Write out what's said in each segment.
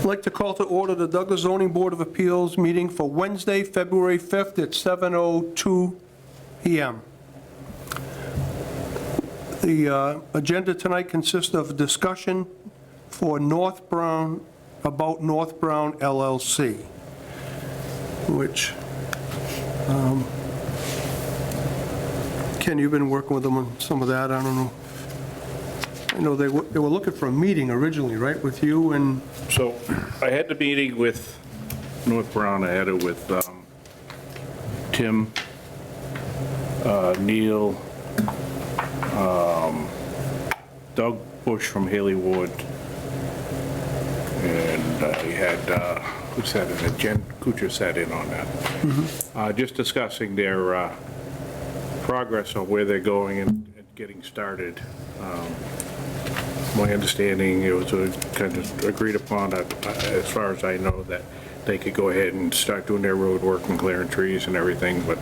I'd like to call to order the Douglas Zoning Board of Appeals meeting for Wednesday, February 5th at 7:02 PM. The agenda tonight consists of discussion for North Brown, about North Brown LLC, which, Ken, you've been working with them on some of that, I don't know. I know they were looking for a meeting originally, right, with you and... So I had the meeting with North Brown, I had it with Tim, Neil, Doug Bush from Haley Ward, and we had, who sat in it? Jen Kuchar sat in on that. Just discussing their progress on where they're going and getting started. My understanding, it was kind of agreed upon, as far as I know, that they could go ahead and start doing their road work and clearing trees and everything, but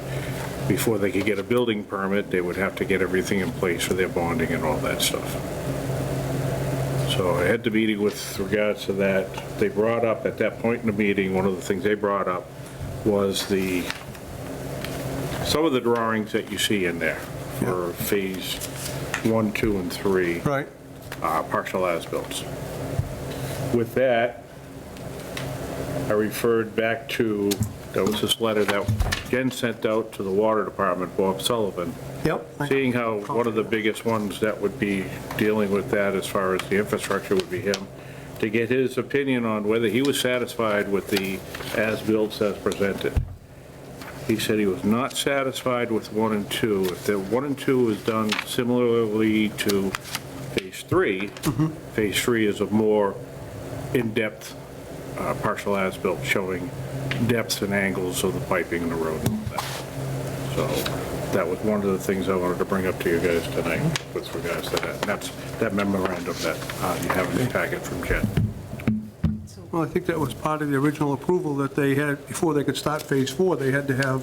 before they could get a building permit, they would have to get everything in place for their bonding and all that stuff. So I had the meeting with regards to that. They brought up, at that point in the meeting, one of the things they brought up was some of the drawings that you see in there for phase 1, 2, and 3. Right. Partial as-built. With that, I referred back to, there was this letter that Jen sent out to the water department, Bob Sullivan, Yep. seeing how one of the biggest ones that would be dealing with that as far as the infrastructure would be him, to get his opinion on whether he was satisfied with the as-built as presented. He said he was not satisfied with 1 and 2. If the 1 and 2 is done similarly to Phase 3, Phase 3 is a more in-depth partial as-built showing depths and angles of the piping in the road and all that. So that was one of the things I wanted to bring up to you guys tonight with regards to that. And that's that memorandum that you have in the packet from Jen. Well, I think that was part of the original approval that they had, before they could start Phase 4, they had to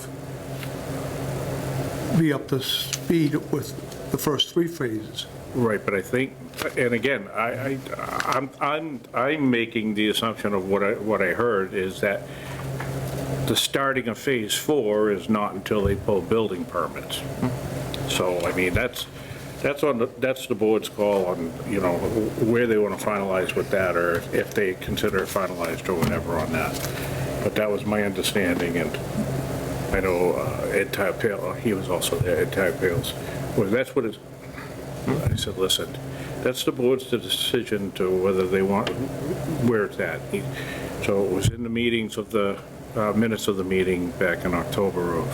be up to speed with the first 3 phases. Right, but I think, and again, I'm making the assumption of what I heard is that the starting of Phase 4 is not until they pull building permits. So, I mean, that's the board's call on, you know, where they want to finalize with that, or if they consider it finalized or whatever on that. But that was my understanding, and I know Ed Typale, he was also there, Ed Typale's, well, that's what it's, I said, listen, that's the board's decision to whether they want, where it's at. So it was in the meetings of the, minutes of the meeting back in October of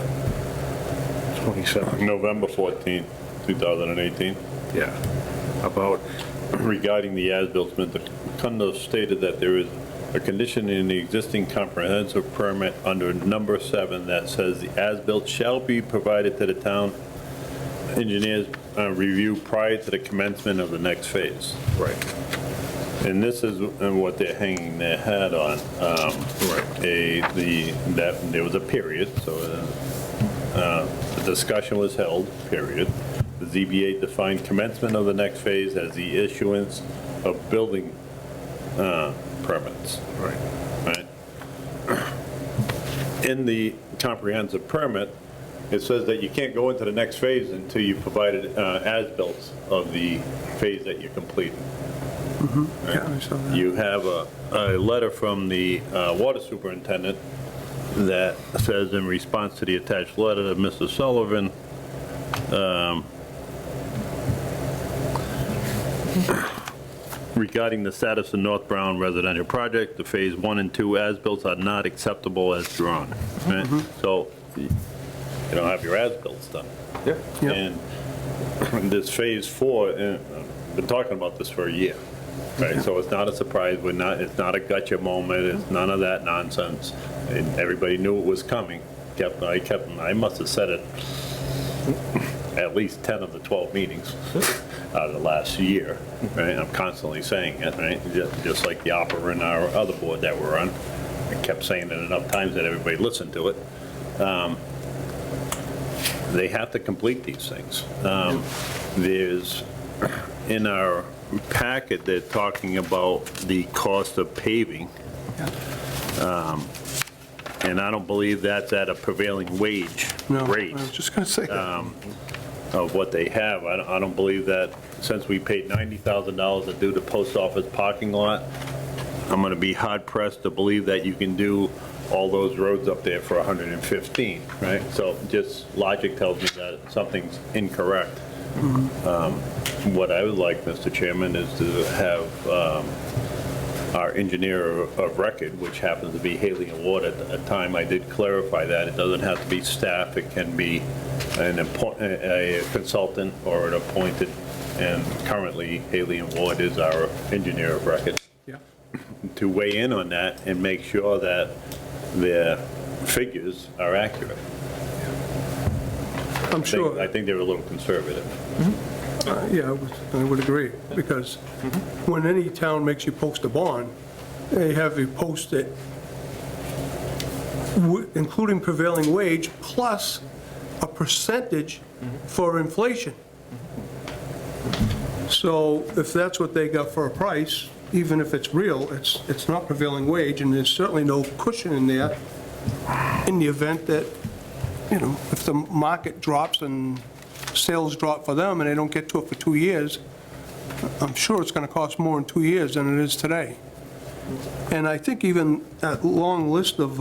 27. November 14, 2018. Yeah, about, Regarding the as-built, Mr. Kundo stated that there is a condition in the existing comprehensive permit under number 7 that says the as-built shall be provided to the town engineers review prior to the commencement of the next phase. right, And this is what they're hanging their hat on. That there was a period, so the discussion was held, period. The ZBA defined commencement of the next phase as the issuance of building permits. right. In the comprehensive permit, it says that you can't go into the next phase until you provided as-built of the phase that you're completing. Yeah, I saw that. You have a letter from the water superintendent that says, in response to the attached letter to Mr. Sullivan, regarding the status of North Brown residential project, the phase 1 and 2 as-built are not acceptable as drawn. Right? So you don't have your as-built done. Yeah. Yep. And this phase 4, I've been talking about this for a year, right? So it's not a surprise, it's not a gotcha moment, it's none of that nonsense. And everybody knew it was coming. I must have said it at least 10 of the 12 meetings out of the last year, right? I'm constantly saying it, right? Just like the opera and our other board that we're on. I kept saying it enough times that everybody listened to it. They have to complete these things. There's, in our packet, they're talking about the cost of paving And I don't believe that's at a prevailing wage No, rate I was just going to say that. of what they have. I don't believe that, since we paid $90,000 to do the post office parking lot, I'm going to be hard pressed to believe that you can do all those roads up there for 115, right? So just logic tells me that something's incorrect. What I would like, Mr. Chairman, is to have our engineer of record, which happens to be Haley and Ward at the time, I did clarify that. It doesn't have to be staff, it can be a consultant or an appointed, and currently Haley and Ward is our engineer of record, Yeah. to weigh in on that and make sure that their figures are accurate. I'm sure. I think they're a little conservative. Yeah, I would agree, because when any town makes you post a bond, they have you post it, including prevailing wage, plus a percentage for inflation. So if that's what they got for a price, even if it's real, it's not prevailing wage, and there's certainly no cushion in there in the event that, you know, if the market drops and sales drop for them and they don't get to it for 2 years, I'm sure it's going to cost more in 2 years than it is today. And I think even that long list of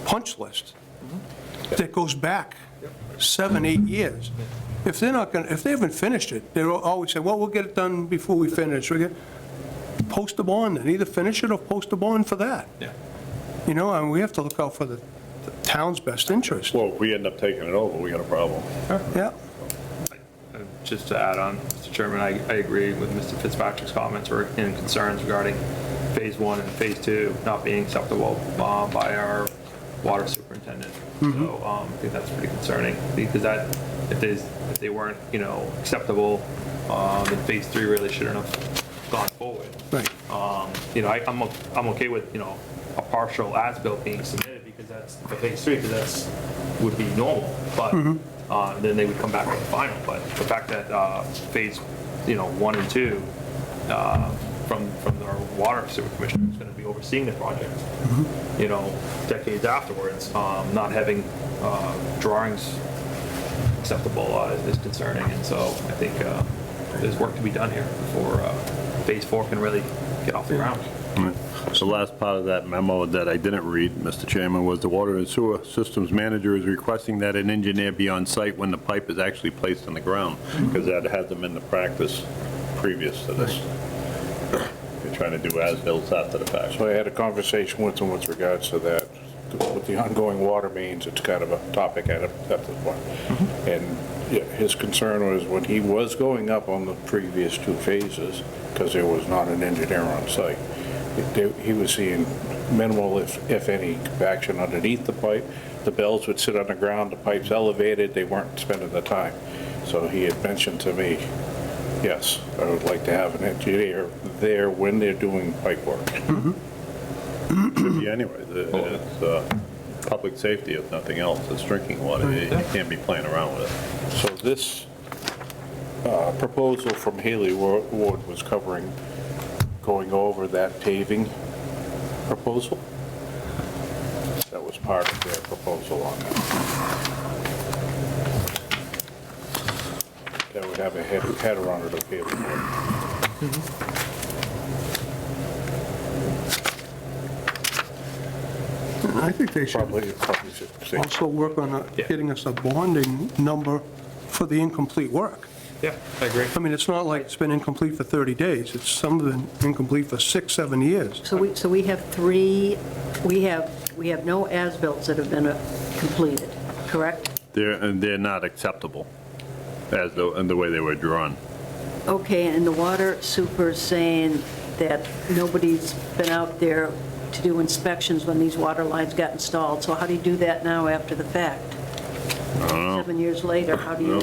punch list that goes back 7, 8 years, if they're not going, if they haven't finished it, they'll always say, well, we'll get it done before we finish. We get, post a bond, then either finish it or post a bond for that. Yeah. You know, and we have to look out for the town's best interest. Well, if we end up taking it over, we got a problem. Yeah. Just to add on, Mr. Chairman, I agree with Mr. Fitzpatrick's comments and concerns regarding Phase 1 and Phase 2 not being acceptable by our water superintendent. So I think that's pretty concerning, because that, if they weren't, you know, acceptable, then Phase 3 really shouldn't have gone forward. Right. You know, I'm okay with, you know, a partial as-built being submitted, because that's for Phase 3, because that's, would be normal, but then they would come back with the final. But the fact that Phase, you know, 1 and 2, from our water sewer commissioner is going to be overseeing the project, you know, decades afterwards, not having drawings acceptable is concerning. And so I think there's work to be done here before Phase 4 can really get off the ground. The last part of that memo that I didn't read, Mr. Chairman, was the Water and Sewer Systems Manager is requesting that an engineer be on site when the pipe is actually placed in the ground, because that hasn't been the practice previous to this. They're trying to do as-built after the fact. So I had a conversation with him with regards to that. With the ongoing water mains, it's kind of a topic at the point. And yeah, his concern was when he was going up on the previous 2 phases, because there was not an engineer on site, he was seeing minimal, if any, compaction underneath the pipe. The bells would sit on the ground, the pipe's elevated, they weren't spending the time. So he had mentioned to me, yes, I would like to have an engineer there when they're doing pipe work. Should be anyway. It's public safety, if nothing else. It's drinking water. You can't be playing around with it. So this proposal from Haley Ward was covering going over that paving proposal? That was part of their proposal on that. That would have a header on it of Haley Ward. I think they should Probably should say. also work on Yeah. getting us a bonding number for the incomplete work. Yeah, I agree. I mean, it's not like it's been incomplete for 30 days. It's some of them incomplete for 6, 7 years. So we have 3, we have no as-bills that have been completed, correct? They're not acceptable as in the way they were drawn. Okay, and the water super's saying that nobody's been out there to do inspections when these water lines got installed. So how do you do that now after the fact? I don't know. 7 years later, how do you? No.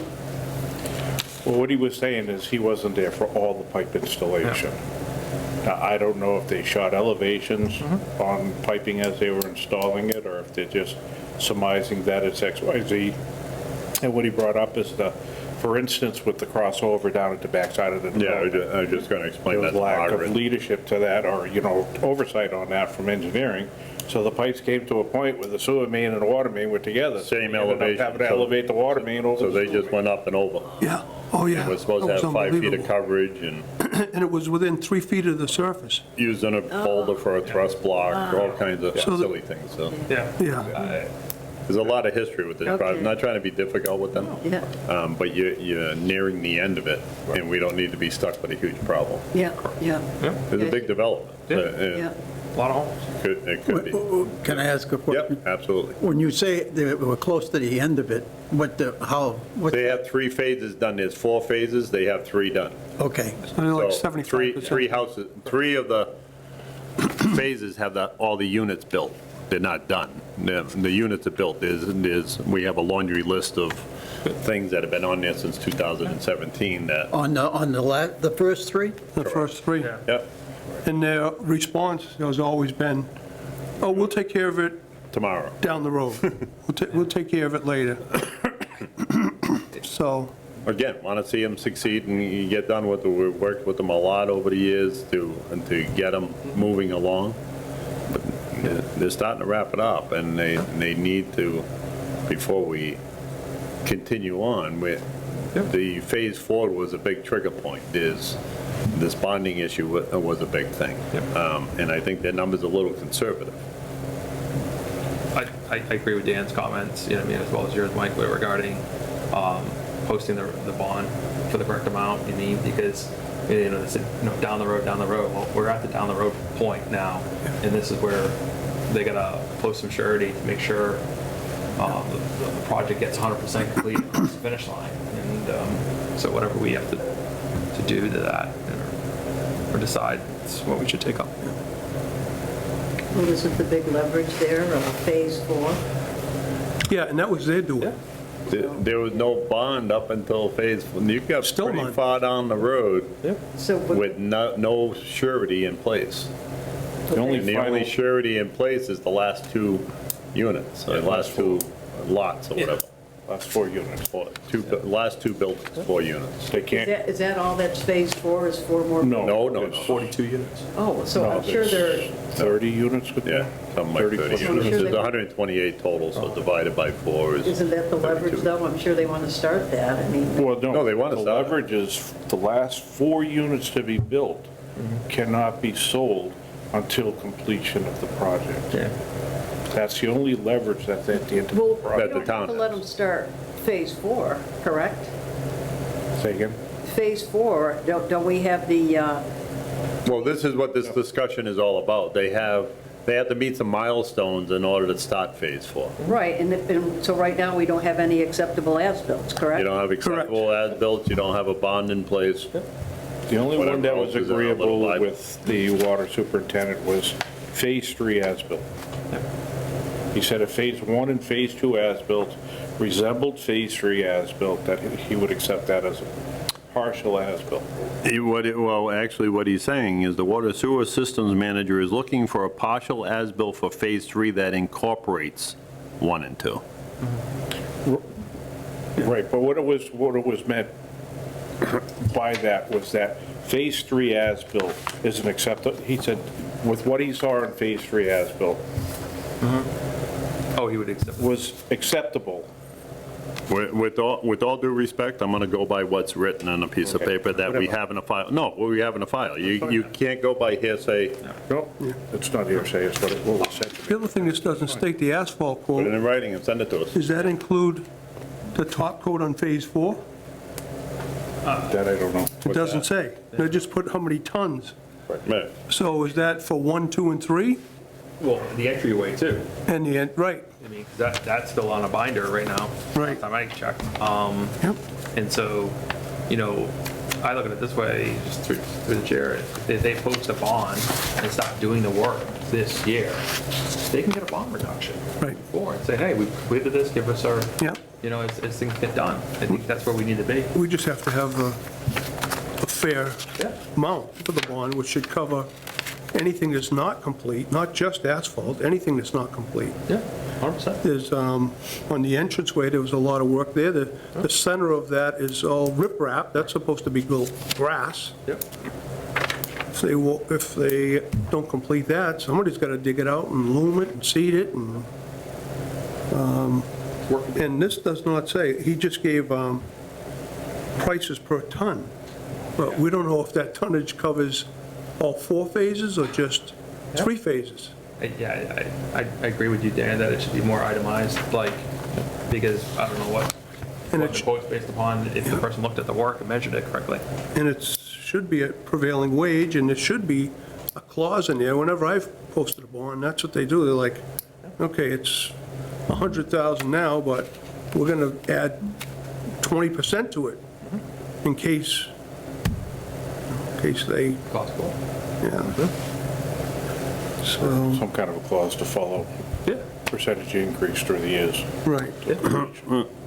Well, what he was saying is he wasn't there for all the pipe installation. Now, I don't know if they shot elevations on piping as they were installing it, or if they're just surmising that it's XYZ. And what he brought up is the for instance, with the crossover down at the backside of the Yeah, road. I was just gonna explain There that was to lack of Margaret. leadership to that, or, oversight on that from engineering. So the pipes came to a point where the sewer main and the water main were together. Same They ended up elevation, having to so- elevate the water main over. So the they sewer just went up and over. Yeah, oh, yeah. We're supposed to That was have 5 feet of unbelievable. coverage and And it was within 3 feet of the surface, using a boulder for a thrust block, all kinds of So the- silly things, so. Yeah. yeah. There's a lot of history with this project. Okay. I'm not trying to be difficult with them, Yeah, but you're nearing the end of it, and we don't need to be stuck with a huge problem. yeah, yeah, It's a big development. Yeah. yeah. A lot of homes. It could be. Can I ask a question? Yep, absolutely. When you say they were close to the end of it, what, They have 3 phases done. There's 4 phases, they have 3 done. okay, Only like So 75%. three houses, 3 of the phases have all the units built. They're not done. The units are built. We have a laundry list of things that have been on there since 2017 that, on the first 3? The first 3. Yeah. yep, And their response has always been, oh, we'll take care of it tomorrow. down the road. We'll take care of it later. So, Again, want to see them succeed and you get done with it. We've worked with them a lot over the years to get them moving along. But they're starting to wrap it up, and they need to, before we continue on, the Phase 4 was a big trigger point. This bonding issue was a big thing. And I think their number's a little conservative. I agree with Dan's comments, you know, what I mean, as well as yours, Mike, regarding posting the bond for the correct amount, you mean, because, you know, down the road, well, we're at the down the road point now, and this is where they gotta post some surety to make sure the project gets 100% complete across the finish line, and so whatever we have to do to that, or decide, is what we should take up. Well, isn't the big leverage there, Phase 4? yeah, and that was their doing. There was no bond up until Phase 4. You got Still pretty none. far down the road So, with no surety in place. The only And the only final, surety in place is the last 2 units, or last 2 lots or whatever. last 4 units. Last 2 buildings, 4 units. They can't, is that all that's Phase 4, is 4 more? no. No. there's 42 units. Oh, so No, I'm sure there's they're, 30 units with Yeah, that? something like 30 30. units. I'm sure There's they- 128 total, so divided by 4 is. isn't that the leverage 32. though? I'm sure they want to start that, I mean, Well, no. No, they want to The start. leverage is the last 4 units to be built cannot be sold until completion of the project. Yeah. That's the only leverage that's at the end of the well, we project. don't have to let them start Phase 4, correct? Say again? Phase 4, don't we have the, Well, this is what this discussion is all about. They have to meet some milestones in order to start Phase 4. right, and so right now, we don't have any acceptable as-bills, correct? You don't have acceptable as-built, you don't have a bond in place. The only one Whatever that was else is in our little agreeable Bible. with the water superintendent was Phase 3 as-built. He said if Phase 1 and Phase 2 as-built resembled Phase 3 as-built, that he would accept that as a partial as-built. Well, actually, what he's saying is the Water Sewer Systems Manager is looking for a partial as-built for Phase 3 that incorporates 1 and 2. Right, but what it was meant by that was that Phase 3 as-built is an acceptable, he said, with what he saw in Phase 3 as-built Oh, he would accept. was acceptable. With all due respect, I'm going to go by what's written on a piece of Okay, paper that we whatever. have in a file. No, we have in a file. You can't go by hearsay. No, it's not hearsay, it's what it was said to The other thing this doesn't state the asphalt Put it quote, in writing and send it to us. does that include the top coat on Phase 4? me. That I don't know. It doesn't say. They just put how many tons. Right. So is that for 1, 2, and 3? Well, the entryway too. And the, right, I mean, 'cause that's still on a binder right now. Right. Last time I checked. yep. And so, you know, I look at it this way, just through the chair, if they post a bond and stop doing the work this year, they can get a bond reduction. Right. Before and say, hey, we completed this, give us our, Yeah. you know, as things get done. I think that's where we need to be. We just have to have a fair Yeah. amount for the bond, which should cover anything that's not complete, not just asphalt, anything that's not complete. Yeah, 100%. There's, on the entranceway, there was a lot of work there. The center of that is all riprap, that's supposed to be grass. Yep. If they don't complete that, somebody's got to dig it out and loom it and seed it, and this does not say, he just gave prices per ton, but we don't know if that tonnage covers all 4 phases or just 3 phases. Yeah, I agree with you, Dan, that it should be more itemized, like, because I don't know what And the it sh- quote's based upon, if the person looked at the work and measured it correctly. And it should be a prevailing wage, and there should be a clause in there. Whenever I've posted a bond, that's what they do. They're like, okay, it's 100,000 now, but we're going to add 20% to it in case they, Possible. yeah. So, Some kind of a clause to follow Yeah. percentage increase through the years. right.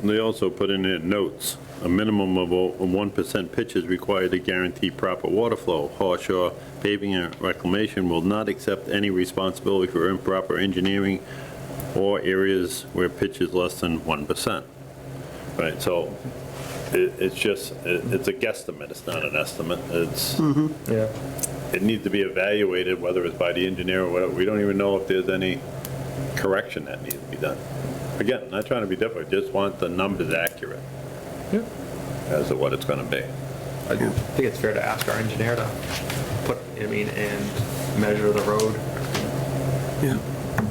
They also put in their notes, a minimum of 1% pitch is required to guarantee proper water flow. Shore Paving and Reclamation will not accept any responsibility for improper engineering or areas where pitch is less than 1%. Right, so it's just, it's a guesstimate, it's not an estimate. It's, Yeah. it needs to be evaluated, whether it's by the engineer or whatever. We don't even know if there's any correction that needs to be done. Again, not trying to be difficult, just want the numbers accurate Yeah. as to what it's gonna be. I think it's fair to ask our engineer to put, and measure the road, Yeah.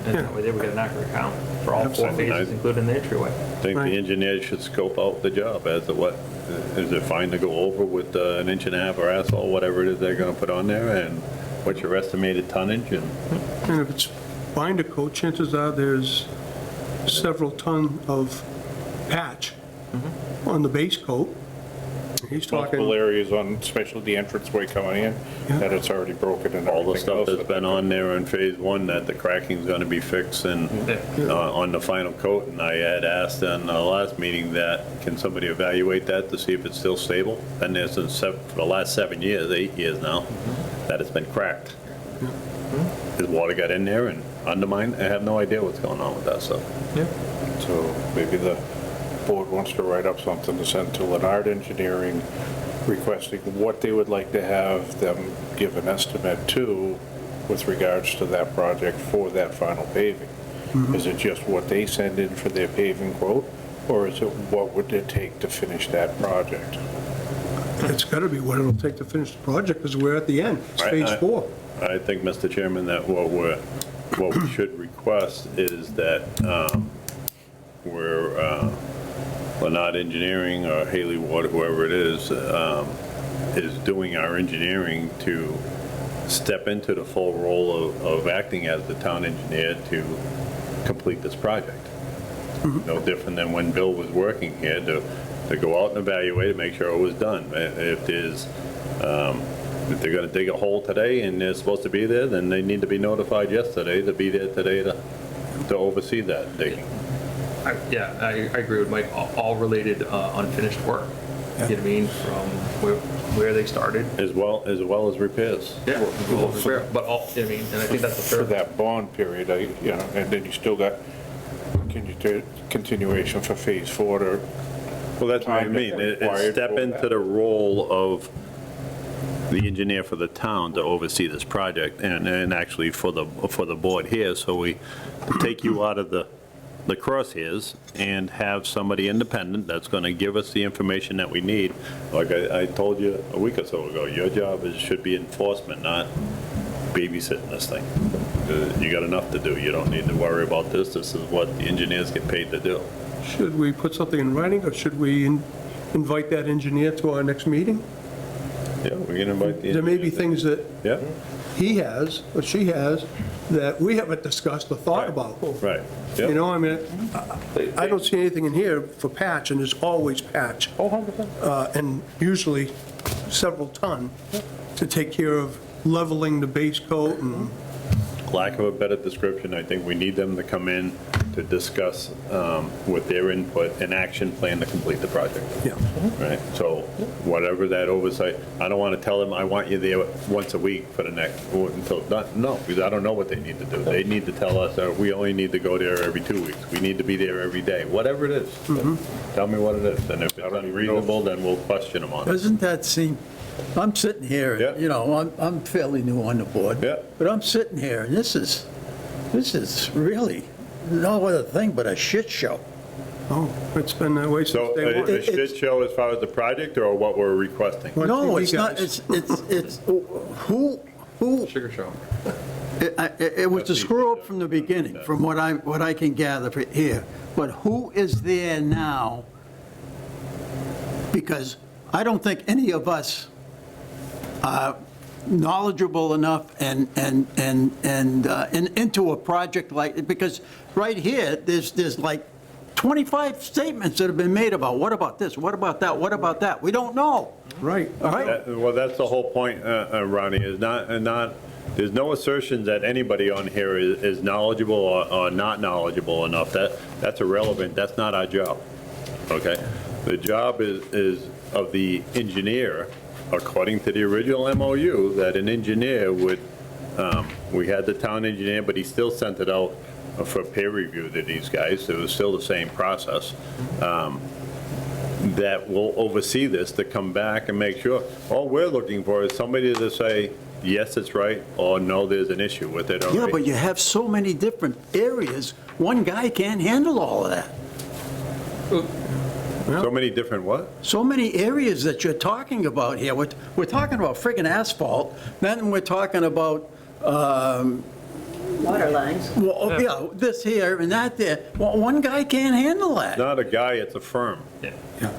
and that way they would get an accurate count for all 4 Absolutely. phases, including the entryway. I think Right. the engineer should scope out the job as to what, is it fine to go over with an inch and a half or asphalt, whatever it is they're gonna put on there, and what's your estimated tonnage, and And if it's binder coat, chances are there's several ton of patch on the base coat. He's Multiple talking, areas on, especially the entranceway coming in, Yeah. that it's already broken and all the everything stuff else. that's been on there in phase 1, that the cracking's gonna be fixed and on the final coat, and I had asked in the last meeting that, can somebody evaluate that to see if it's still stable? Been there since, for the last 7 years, 8 years now, that it's been cracked. Has water got in there and undermined? I have no idea what's going on with that stuff. So maybe the board wants to write up something to send to Leonard Engineering requesting what they would like to have them give an estimate to with regards to that project for that final paving. Is it just what they send in for their paving quote, or is it what would it take to finish that project? it's got to be what it'll take to finish the project, because we're at the end. It's Right, phase 4. I think, Mr. Chairman, that what we should request is that Leonard Engineering or Haley Water, whoever it is doing our engineering to step into the full role of acting as the town engineer to complete this project. No different than when Bill was working here, to go out and evaluate it, make sure it was done. If if they're gonna dig a hole today and they're supposed to be there, then they need to be notified yesterday to be there today to oversee that digging. I agree with Mike, all related unfinished work. You know what I mean, from where they started. As well as repairs. Yeah. But all, you know what I mean, and I think that's a For fair. that bond period, and then you still got continuation for phase 4 to. Well, that's what I Time mean, it's required step for into that. the role of the engineer for the town to oversee this project, and actually for the board here, so we take you out of the crosshairs and have somebody independent that's gonna give us the information that we need. Like I told you a week or so ago, your job should be enforcement, not babysitting this thing. You got enough to do, you don't need to worry about this is what the engineers get paid to do. Should we put something in writing, or should we invite that engineer to our next meeting? Yeah, we can invite the. There may be things that Yeah, he has, or she has, that we haven't discussed or thought about. right. You Yeah. know, I mean, I don't see anything in here for patch, and there's always patch. And usually several ton to take care of leveling the base coat and, Lack of a better description, I think we need them to come in to discuss with their input an action plan to complete the project. Yeah. Right, so whatever that oversight, I don't want to tell them, I want you there once a week for the next, until, no, because I don't know what they need to do. They need to tell us, we only need to go there every 2 weeks, we need to be there every day, whatever it is. Tell me what it is, and if it's unreasonable, then we'll question them on it. Doesn't that seem, I'm sitting here, Yeah. you know, I'm fairly new on the board. Yeah. But I'm sitting here, and this is really no other thing but a shit show. Oh, it's been that way since So day one. a shit show as far as the project, or what we're requesting? What No, TV it's not, guys? it's, who, Sugar show. it was a screw up from the beginning, from what I can gather here. But who is there now? Because I don't think any of us are knowledgeable enough and into a project like, because right here, there's like 25 statements that have been made about, what about this, what about that, what about that? We don't know, Right. all right? Well, that's the whole point, Ronnie, is not, there's no assertions that anybody on here is knowledgeable or not knowledgeable enough. That's irrelevant, that's not our job, okay? The job is of the engineer, according to the original MOU, that an engineer would, we had the town engineer, but he still sent it out for peer review to these guys. It was still the same process. That will oversee this, to come back and make sure. All we're looking for is somebody to say, yes, it's right, or no, there's an issue with it. Yeah, but you have so many different areas, one guy can't handle all of that. So many different what? So many areas that you're talking about here. We're talking about friggin' asphalt, then we're talking about, Water lines. well, yeah, this here and that there. Well, one guy can't handle that. Not a guy, it's a firm. Yeah. Yeah.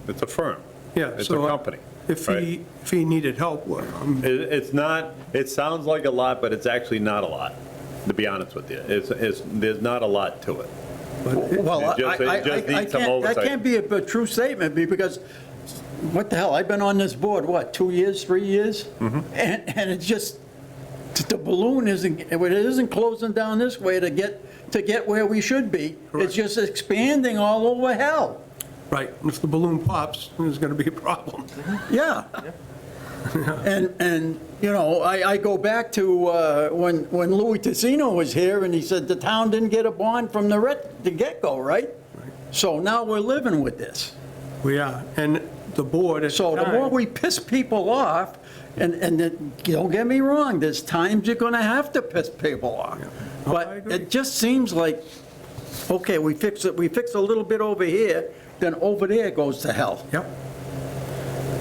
It's a firm. Yeah. It's a so, company. If right? he needed help, well, It's not, it sounds like a lot, but it's actually not a lot, to be honest with you. There's not a lot to it. Well, It just needs some that oversight. can't be a true statement, because, what the hell, I've been on this board, what, 2 years, 3 years? Mm-hmm. And it's just, the balloon isn't closing down this way to get where we should be. Correct. It's just expanding all over hell. right, and if the balloon pops, there's going to be a problem. Yeah. And, you know, I go back to when Louis Tassino was here, and he said the town didn't get a bond from the get-go, right? So now we're living with this. We are, and the board at the So the more time- we piss people off, and don't get me wrong, there's times you're gonna have to piss people off. Oh, I But agree. it just seems like, okay, we fix a little bit over here, then over there goes to hell. Yep.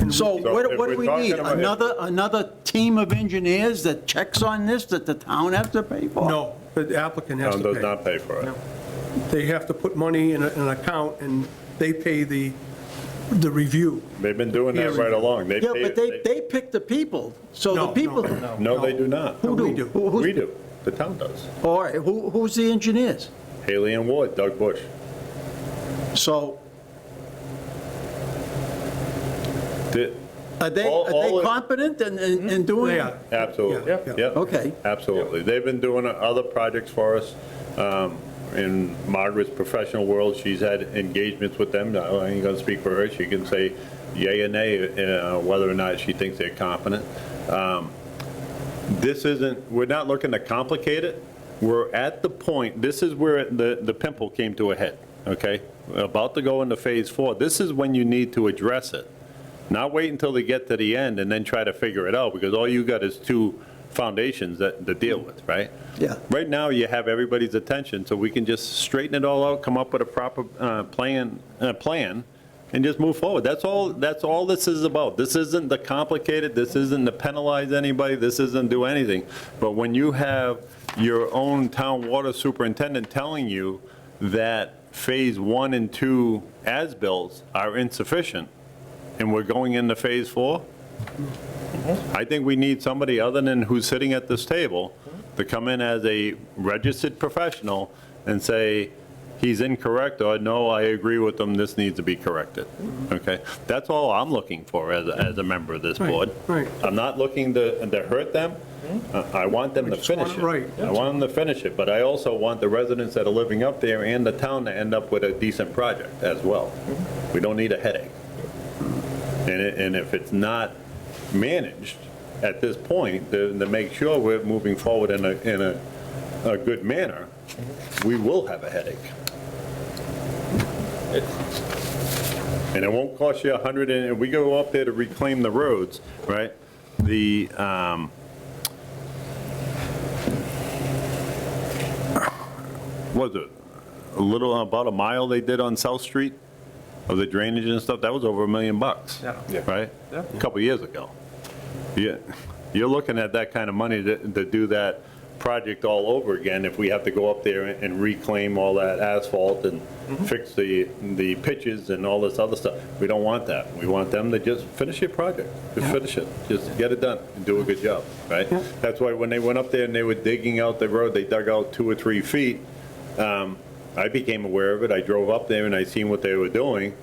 So So what if do we're we talking need? about- Another team of engineers that checks on this, that the town has to pay for? No, the applicant has Town to does pay. not pay for it. They have to put money in an account, and they pay the review. They've been doing that Peer right review. along. Yeah, but they pick the people, so the No, people. no, No, they do not. Who we do? do. Who's- We do. The town does. All right, who's the engineers? Haley and Ward, Doug Bush. So The- are they All- competent in doing? They are. Absolutely. Yeah, yeah. Yep. Okay. Absolutely. They've been doing other projects for us. In Margaret's professional world, she's had engagements with them. I ain't gonna speak for her. She can say yay or nay, whether or not she thinks they're competent. This isn't, we're not looking to complicate it. We're at the point, this is where the pimple came to a head, okay? About to go into phase 4. This is when you need to address it. Not wait until they get to the end and then try to figure it out, because all you got is 2 foundations to deal with, right? Yeah. Right now, you have everybody's attention, so we can just straighten it all out, come up with a proper plan, and just move forward. That's all this is about. This isn't the complicated, this isn't to penalize anybody, this isn't do anything. But when you have your own town water superintendent telling you that phase 1 and 2 as-bills are insufficient, and we're going into phase 4, I think we need somebody other than who's sitting at this table to come in as a registered professional and say, he's incorrect, or no, I agree with him, this needs to be corrected, okay? That's all I'm looking for as a member of this Right, board. right. I'm not looking to hurt them. I want them to just want finish it it. right. I want them to finish it, but I also want the residents that are living up there and the town to end up with a decent project as well. We don't need a headache. And if it's not managed at this point, to make sure we're moving forward in a good manner, we will have a headache. And it won't cost you 100, and if we go up there to reclaim the roads, right? The, was it about a mile they did on South Street of the drainage and stuff? That was over $1 million, right? A couple years ago. Yeah, you're looking at that kind of money to do that project all over again if we have to go up there and reclaim all that asphalt and fix the pitches and all this other stuff. We don't want that. We want them to just finish your project. Just finish it. Just get it done and do a good job, right? That's why when they went up there and they were digging out the road, they dug out 2 or 3 feet. I became aware of it. I drove up there and I seen what they were doing.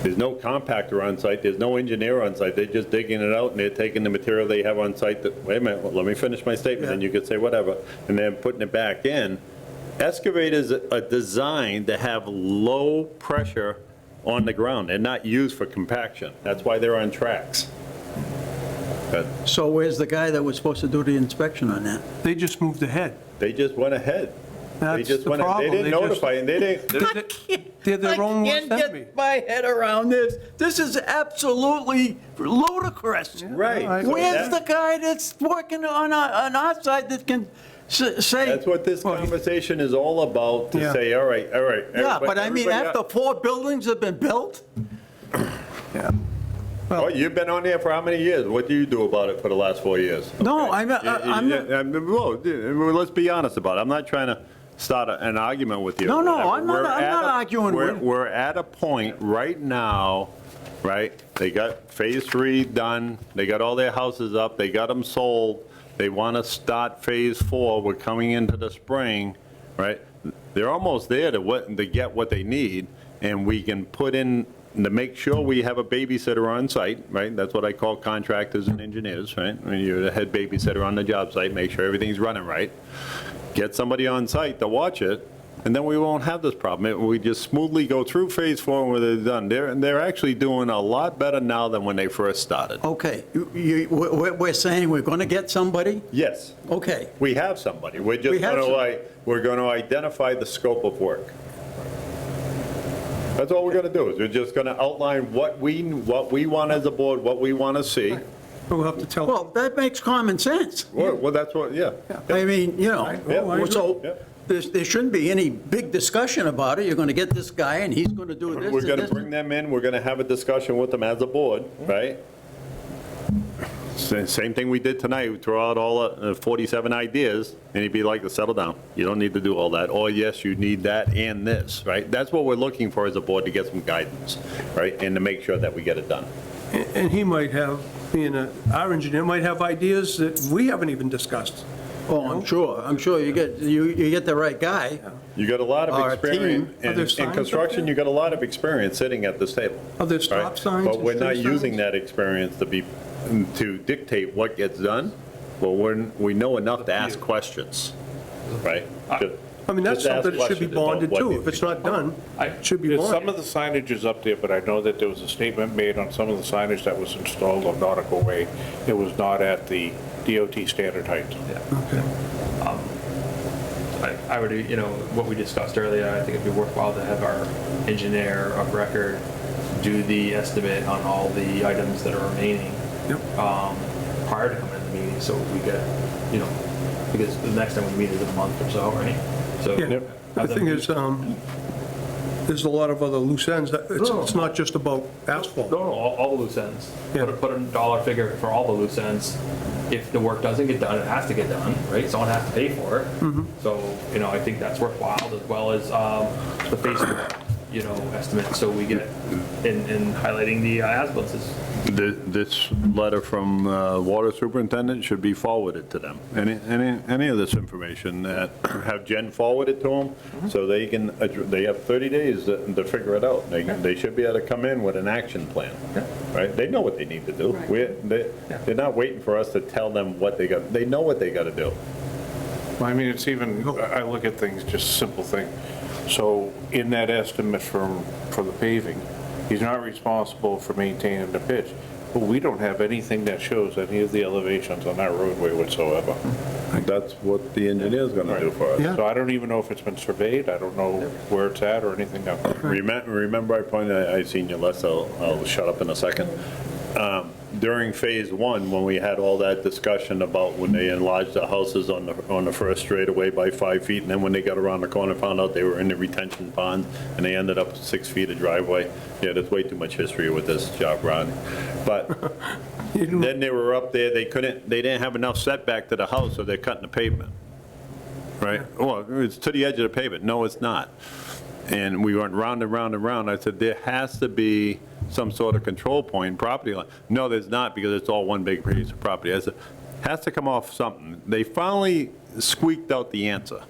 There's no compactor on site, there's no engineer on site, they're just digging it out and they're taking the material they have on site that, wait a minute, well, let me finish my statement, and you could say whatever, and then putting it back in. Excavators are designed to have low pressure on the ground, they're not used for compaction, that's why they're on tracks. But So where's the guy that was supposed to do the inspection on that? They just moved ahead. they just went ahead. They That's just the went ahead. They problem. didn't They just- notify, and they didn't, They're their own worst I can't enemy. get my head around this. This is absolutely ludicrous. right. So Where's the that- guy that's working on our side that can say? That's what this conversation is all about, to Yeah. say, all right. Yeah, but I mean, everybody- after 4 buildings have been built? Yeah. Oh, you've been on there for how many years? What do you do about it for the last 4 years? No, Okay. I'm not- Well, let's be honest about it. I'm not trying to start an argument with you. No, or no, whatever. I'm not arguing with- We're at a point right now, right? They got Phase 3 done, they got all their houses up, they got them sold, they want to start Phase 4, we're coming into the spring, right? They're almost there to get what they need, and we can put in, to make sure we have a babysitter on site, right? That's what I call contractors and engineers, right? I mean, you're the head babysitter on the job site, make sure everything's running right. Get somebody on site to watch it, and then we won't have this problem. We just smoothly go through Phase 4 when they're done. They're actually doing a lot better now than when they first started. Okay, we're saying we're going to get somebody? Yes, Okay, we have somebody. We're We just have we're going to identify the scope of work. That's all we're going to do, is we're just going to outline what we want as a board, what we want to see. We'll have to tell. well, that makes common sense. Well, that's what, yeah. I mean, you know, Yeah, I agree. so Yeah. there shouldn't be any big discussion about it. You're going to get this guy, and he's going to do this We're and going to this. bring them in, we're going to have a discussion with them as a board, right? Same thing we did tonight, we throw out all 47 ideas, and he'd be like, to settle down. You don't need to do all that. Or yes, you need that and this, right? That's what we're looking for as a board, to get some guidance, right? And to make sure that we get it done. And he might have, our engineer might have ideas that we haven't even discussed. Oh, I'm sure you get the right guy. You got a lot Our of experience, Are there in signs up construction, there? you got a lot of experience sitting at this table. Are there right? stop signs? But and we're not stop using signs? that experience to dictate what gets done, but we know enough to ask questions, right? I mean, that's Just ask something that should be questions about bonded what too. needs If to it's be not done, it should be Some bonded. of the signage is up there, but I know that there was a statement made on some of the signage that was installed on Nautical Way. It was not at the DOT standard height. I would, what we discussed earlier, I think it'd be worthwhile to have our engineer of record do the estimate on all the items that are remaining Yep. prior to coming to the meeting, so we get, because the next time we meet is in a month or so, right? So Yeah, the thing is, there's a lot of other loose ends. It's not just about asphalt. No, all the loose ends. Yeah. Put a dollar figure for all the loose ends. If the work doesn't get done, it has to get done, right? Someone has to pay for it. So, I think that's worthwhile, as well as the face, you know, estimate, so we get, in highlighting the as-bills is, This letter from Water Superintendent should be forwarded to them. Any of this information, that have Jen forward it to them, so they can, they have 30 days to figure it out. They should be able to come in with an action plan, right? They know what they need to do. They're not waiting for us to tell them what they got, they know what they got to do. I mean, it's even, I look at things, just simple thing. So in that estimate for the paving, he's not responsible for maintaining the pitch. But we don't have anything that shows any of the elevations on that roadway whatsoever. That's what the engineer's going to do for us. Yeah. So I don't even know if it's been surveyed, I don't know where it's at or anything else. Remember I pointed, I seen your list, I'll shut up in a second. During phase one, when we had all that discussion about when they enlarged the houses on the first straightaway by 5 feet, and then when they got around the corner, found out they were in the retention pond, and they ended up 6 feet of driveway. Yeah, there's way too much history with this job, Ron. But then they were up there, they didn't have enough setback to the house, so they're cutting the pavement. Right? Well, it's to the edge of the pavement. No, it's not. And we went round and round and round. I said, there has to be some sort of control point, property line. No, there's not, because it's all one big piece of property. I said, has to come off something. They finally squeaked out the answer.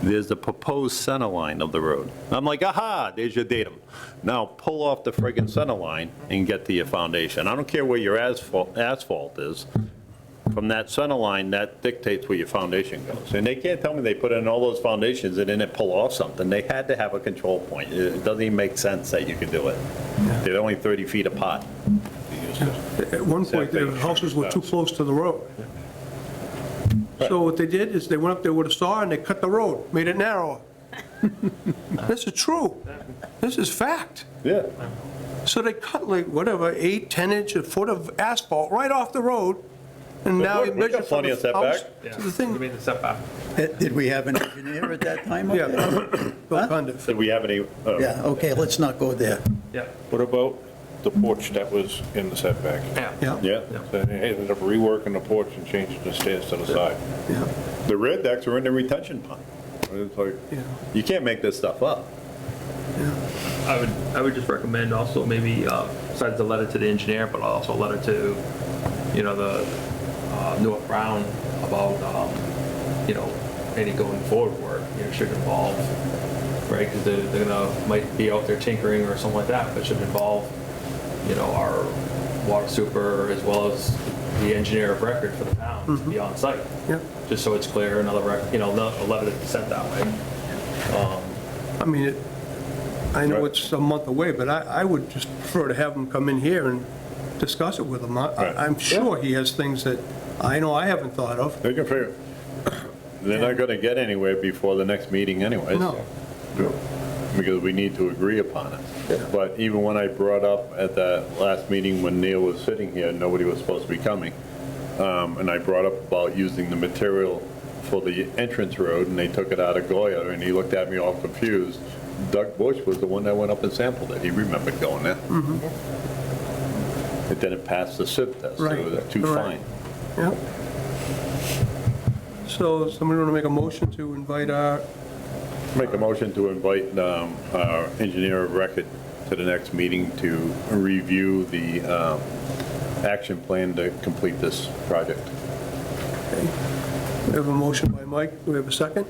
There's the proposed center line of the road. I'm like, aha, there's your datum. Now pull off the friggin' center line and get to your foundation. I don't care where your asphalt is. From that center line, that dictates where your foundation goes. And they can't tell me they put in all those foundations and then it pull off something. They had to have a control point. It doesn't even make sense that you could do it. They're only 30 feet apart. At one point, the houses were too close to the road. So what they did is they went up there with a saw and they cut the road, made it narrower. This is true. This is fact. Yeah. So they cut like, whatever, 8, 10 inch, a foot of asphalt right off the road, and now you we got measure from plenty the of house setback. to the we thing. made the setback. Did we have an engineer at that time? up Yeah, there? Bill Huh? Cundiff. Did we have any? Yeah, okay, let's not go there. Yeah, What about the porch that was in the setback? yeah. Yeah, Yeah. So they ended up reworking the porch and changing the stairs to the side. yeah, The rear decks are in the retention pond. It's like, yeah. you can't make this stuff up. I would just recommend also maybe, besides the letter to the engineer, but also a letter to, you know, the North Brown about, you know, any going forward work, you know, should involve, right, because they're gonna, might be out there tinkering or something like that, but should involve, you know, our water super as well as the engineer of record for the town to be on site. Yeah. Just so it's clear, another, you know, a letter to be sent that way. I mean, I know it's a month away, but I would just prefer to have him come in here and discuss it with him. I'm sure he has things that I know I haven't thought of. They can figure, they're not going to get anywhere before the next meeting anyways. No. Because we need to agree upon it. But even when I brought up at that last meeting when Neil was sitting here, nobody was supposed to be coming. And I brought up about using the material for the entrance road, and they took it out of Goya, and he looked at me all confused. Doug Bush was the one that went up and sampled it. He remembered going there. It didn't pass the SIP test. Right. It was too Right. fine. Yeah. So somebody want to make a motion to invite our, Make a motion to invite our engineer of record to the next meeting to review the action plan to complete this project. we have a motion by Mike, we have a second?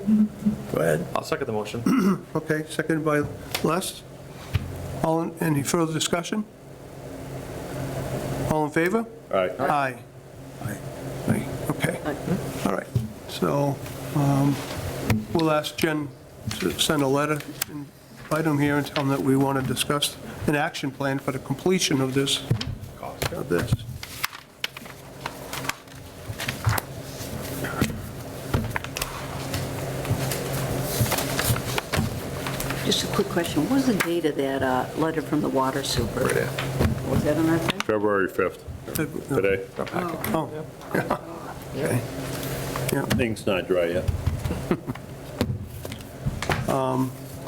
Go ahead. I'll second the motion. Okay, seconded by Les. Any further discussion? All in favor? All right. Aye. Aye, okay, all right. So we'll ask Jen to send a letter, invite him here and tell him that we want to discuss an action plan for the completion of this. Just a quick question. What was the date of that letter from the water super? Was that on our thing? February 5th, today. Oh, okay. Yeah. Ink's not dry yet.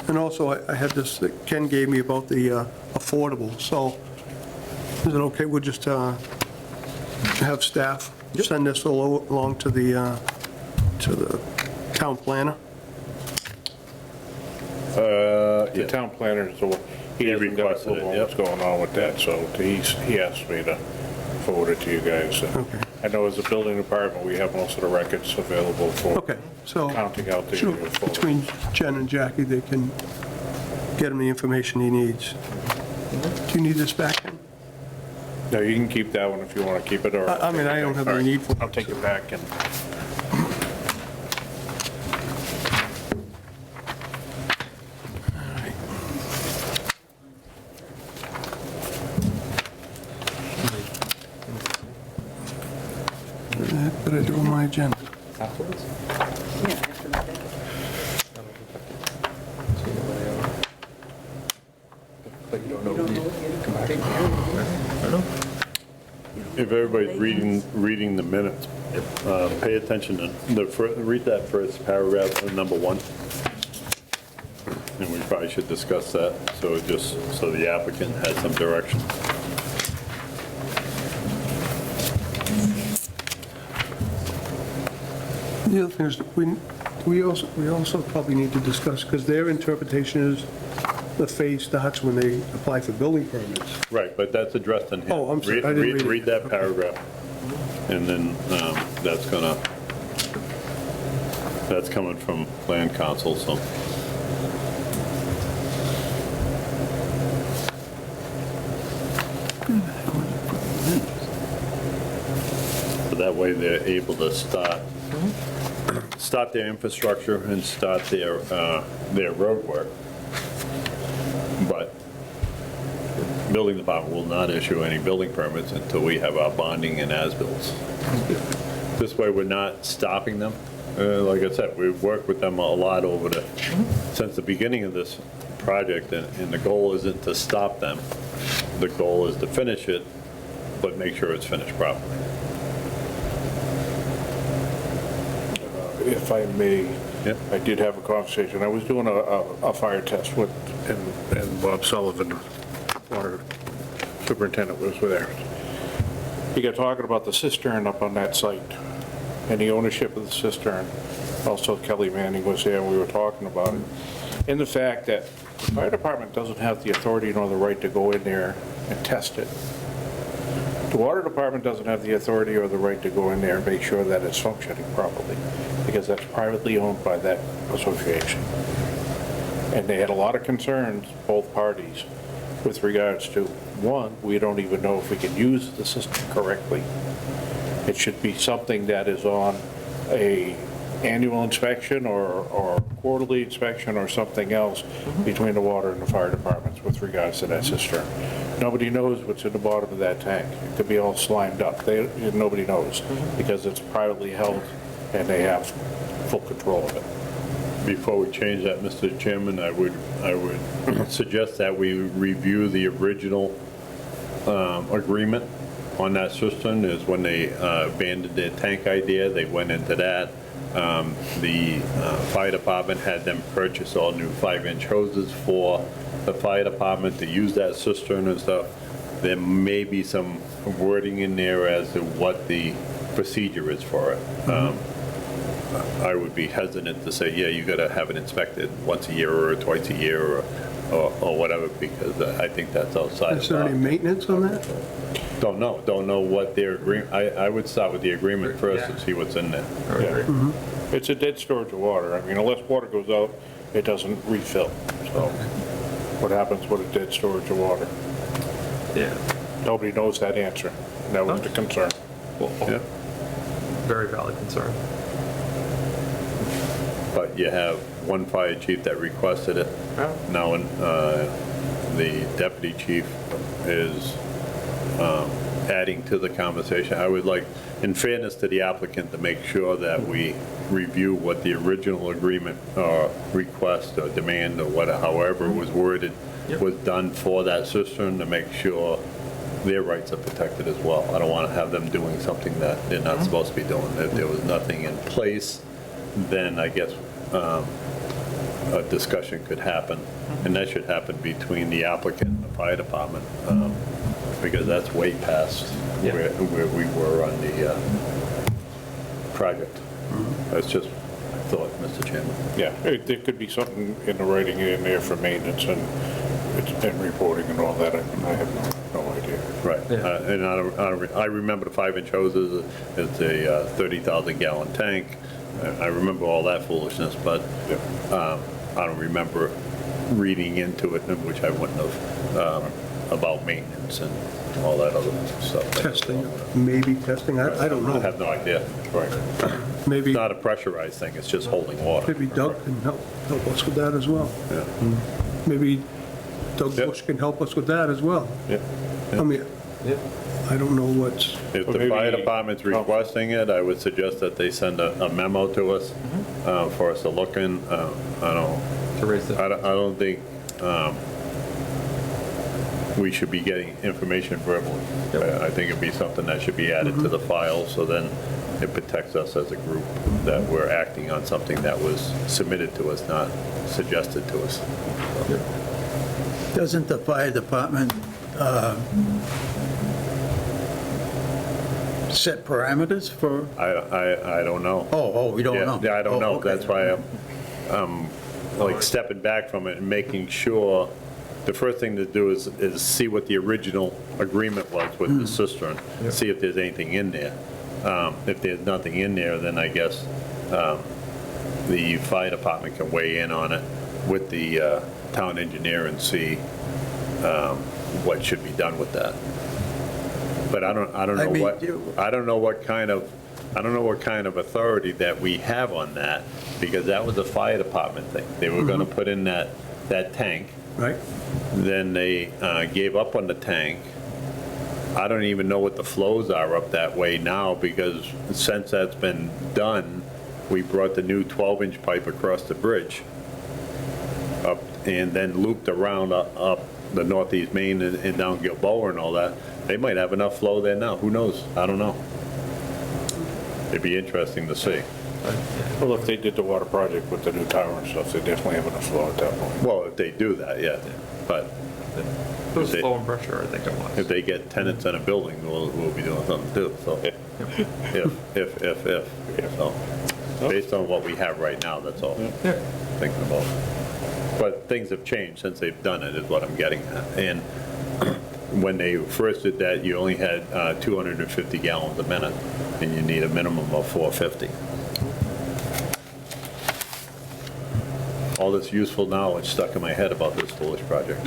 And also, I had this that Ken gave me about the affordable, so is it okay, we'll just have staff send this along to the town planner? the town planner is the one, he He hasn't got a requested clue it, on yep. what's going on with that, so he asked me to forward it to you guys. I know as a building department, we have most of the records available for Okay, so, counting out the sure, photos. between Jen and Jackie, they can get him the information he needs. Do you need this back? Ken? No, you can keep that one if you want to keep it, or. I mean, I don't have any need for I'll it. take it back and. What did I do on my agenda? Afterwards? Yeah, after the fact. But you don't know. You don't know what you're gonna take care of. I know. If everybody's reading the minutes, pay attention to read that first paragraph, number 1. And we probably should discuss that, so just so the applicant has some direction. The other thing is, we also probably need to discuss, because their interpretation is the phase starts when they apply for building permits. Right, but that's addressed in here. Oh, I'm sorry, I didn't read it. Read that paragraph, and then that's coming from land council, so. So that way they're able to start their infrastructure and start their road work. But building department will not issue any building permits until we have our bonding and as-bills. This way, we're not stopping them. Like I said, we've worked with them a lot since the beginning of this project, and the goal isn't to stop them. The goal is to finish it, but make sure it's finished properly. If I may, Yeah. I did have a conversation. I was doing a fire test with, and Bob Sullivan, water superintendent, was there. He got talking about the cistern up on that site and the ownership of the cistern. Also, Kelly Manning was there, and we were talking about it. And the fact that the fire department doesn't have the authority nor the right to go in there and test it. The water department doesn't have the authority or the right to go in there and make sure that it's functioning properly, because that's privately owned by that association. And they had a lot of concerns, both parties, with regards to, one, we don't even know if we can use the system correctly. It should be something that is on a annual inspection or quarterly inspection or something else between the water and the fire departments with regards to that cistern. Nobody knows what's in the bottom of that tank. It could be all slimed up. Nobody knows, because it's privately held and they have full control of it. Before we change that, Mr. Chairman, I would suggest that we review the original agreement on that cistern. Is when they abandoned their tank idea, they went into that. The fire department had them purchase all new 5-inch hoses for the fire department to use that cistern and stuff. There may be some wording in there as to what the procedure is for it. I would be hesitant to say, yeah, you got to have it inspected once a year or twice a year or whatever, because I think that's outside Is there any of maintenance on that? Don't know what their agreement, I would start with the agreement first and see what's in there. Yeah. It's a dead storage of water. I mean, unless water goes out, it doesn't refill. So what happens with a dead storage of water? Yeah. Nobody knows that answer. And that was the concern. Well, Yeah. very valid concern. But you have one fire chief that requested it. Yeah. Now, the deputy chief is adding to the conversation. I would like, in fairness to the applicant, to make sure that we review what the original agreement or request or demand or whatever, however it was worded, Yep. was done for that cistern, to make sure their rights are protected as well. I don't want to have them doing something that they're not supposed to be doing. If there was nothing in place, then I guess a discussion could happen, and that should happen between the applicant and the fire department, because that's way past Yeah. where we were on the project. That's just thought, Mr. Chairman. Yeah, there could be something in the writing in there for maintenance and reporting and all that. I have no idea. Right. Yeah. And I remember the 5-inch hoses, it's a 30,000 gallon tank. I remember all that foolishness, but I don't remember reading into it, which I wouldn't have, about maintenance and all that other stuff. Testing, maybe testing, I don't I know. have no idea. Right. Maybe, It's not a pressurized thing, it's just holding water. maybe Doug can help us with that as well. Yeah. Maybe Doug Yeah. Bush can help us with that as well. Yeah. I mean, Yeah. I don't know what's, If Or the maybe- fire department's requesting it, I would suggest that they send a memo to us for us to look in. I don't, To raise the. I don't think we should be getting information verbally. Yep. I think it'd be something that should be added to the file, so then it protects us as a group, that we're acting on something that was submitted to us, not suggested to us. Doesn't the fire department set parameters for, I don't know. we don't know? Yeah, I don't Oh, know. okay. That's why I'm like stepping back from it and making sure, the first thing to do is see what the original agreement was with the cistern, see if there's anything in there. If there's nothing in there, then I guess the fire department can weigh in on it with the town engineer and see what should be done with that. But I don't I know mean, what, I don't know what kind of authority that we have on that, because that was a fire department thing. They were gonna put in that tank, right? then they gave up on the tank. I don't even know what the flows are up that way now, because since that's been done, we brought the new 12-inch pipe across the bridge up, and then looped around up the Northeast Main and down Gilboa and all that. They might have enough flow there now, who knows? I don't know. It'd be interesting to see. Well, if they did the water project with the new tower and stuff, they definitely have enough flow at that point. Well, if they do that, yeah, but It was flow and pressure, I think it was. if they get tenants in a building, we'll be doing something too, so. If, so, based on what we have right now, that's all I'm thinking about. But things have changed since they've done it, is what I'm getting at. And when they first did that, you only had 250 gallons a minute, and you need a minimum of 450. All this useful knowledge stuck in my head about this foolish project.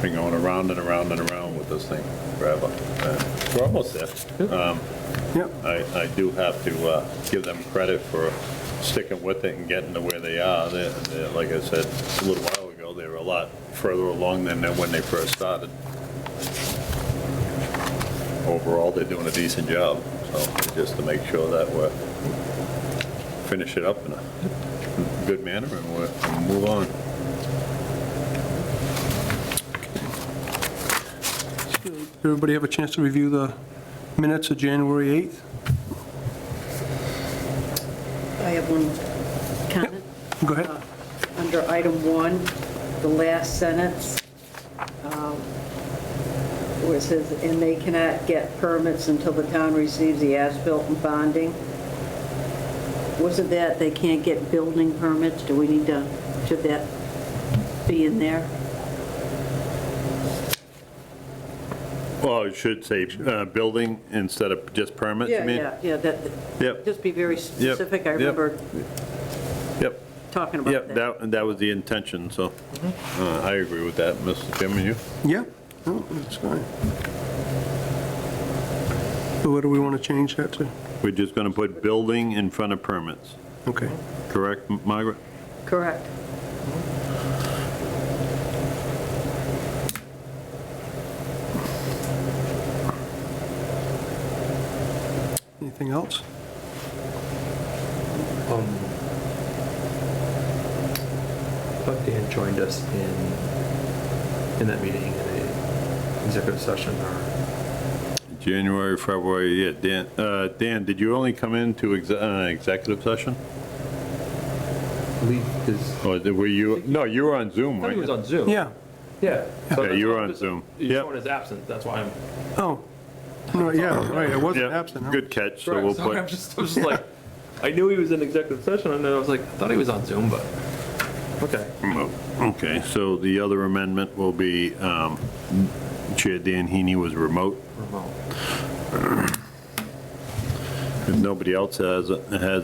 Been going around and around and around with this thing forever. We're almost there. Yep. I do have to give them credit for sticking with it and getting to where they are. Like I said a little while ago, they were a lot further along than when they first started. Overall, they're doing a decent job, so just to make sure that we're finish it up in a good manner and we'll move on. Did everybody have a chance to review the minutes of January 8th? I have one comment. Go ahead. Under item 1, the last sentence, where it says, "And they cannot get permits until the town receives the as-built and bonding." Wasn't that they can't get building permits? Do we need to, should that be in there? Well, it should say building instead of just permits, you mean? Yeah, that, Yep. just be very specific. I yep. remember Yep, talking about yep, that. that was the intention, so I agree with that, Mr. Chairman, you? Yeah, no, that's fine. So what do we want to change that to? We're just going to put building in front of permits, Okay. correct, Margaret? Correct. Anything else? But Dan joined us in that meeting in a executive session or. January, February, yeah, Dan, did you only come into executive session? Leave his. Or were you, no, you were on Zoom, I thought right? he was on Zoom. Yeah. Yeah. So Yeah, that's you were why I'm on just- Zoom. He's Yep. showing his absence, that's why I'm. Oh, No, yeah, right, it wasn't Yeah, absent. huh? good catch, so we'll Correct. Sorry, put, I was just like, I knew he was in executive session, and then I was like, I thought he was on Zoom, but, okay. okay, so the other amendment will be Chair Dan Heaney was remote. Remote. If nobody else has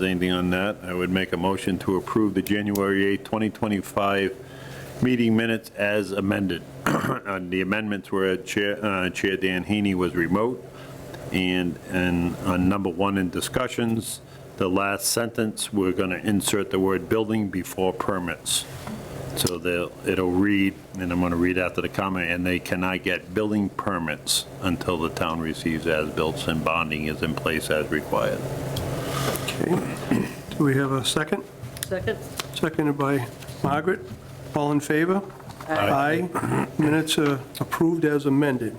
anything on that, I would make a motion to approve the January 8, 2025 meeting minutes as amended. And the amendments were Chair Dan Heaney was remote, and on number 1 in discussions, the last sentence, we're going to insert the word building before permits. So it'll read, and I'm going to read after the comment, and they cannot get building permits until the town receives as-built and bonding is in place as required. Okay. Do we have a second? Second? Seconded by Margaret. All in favor? Aye. Minutes are approved as amended.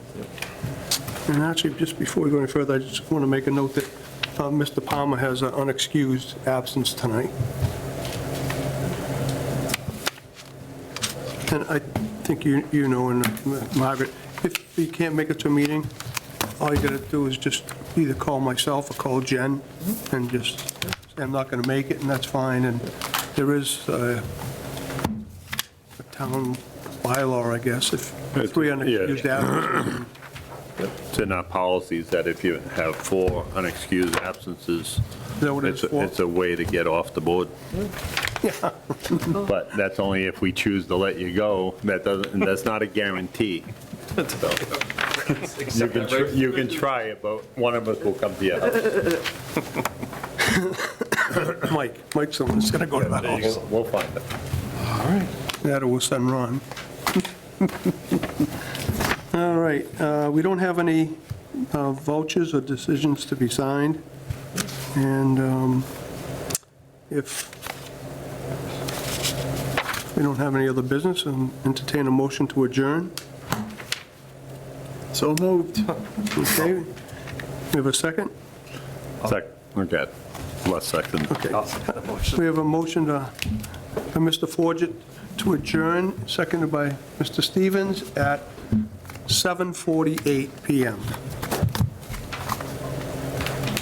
And actually, just before we go any further, I just want to make a note that Mr. Palmer has an unexcused absence tonight. And I think you know, and Margaret, if you can't make it to a meeting, all you gotta do is just either call myself or call Jen and just say, I'm not gonna make it, and that's fine. And there is a town bylaw, I guess, if 3 unexcused absences. It's in our policies that if you have 4 unexcused absences, Is that what it's for? it's a way to get off the board. Yeah. But that's only if we choose to let you go. That's not a guarantee. You can try it, but one of us will come to your house. Mike's the one that's gonna go to the house. We'll find it. That or we'll send Ron. All right, we don't have any vouchers or decisions to be signed. And if we don't have any other business, I'll entertain a motion to adjourn. So moved. Okay, we have a second? Okay, less second. Okay. I'll second the motion. We have a motion by Mr. Forget to adjourn, seconded by Mr. Stevens at 7:48 PM.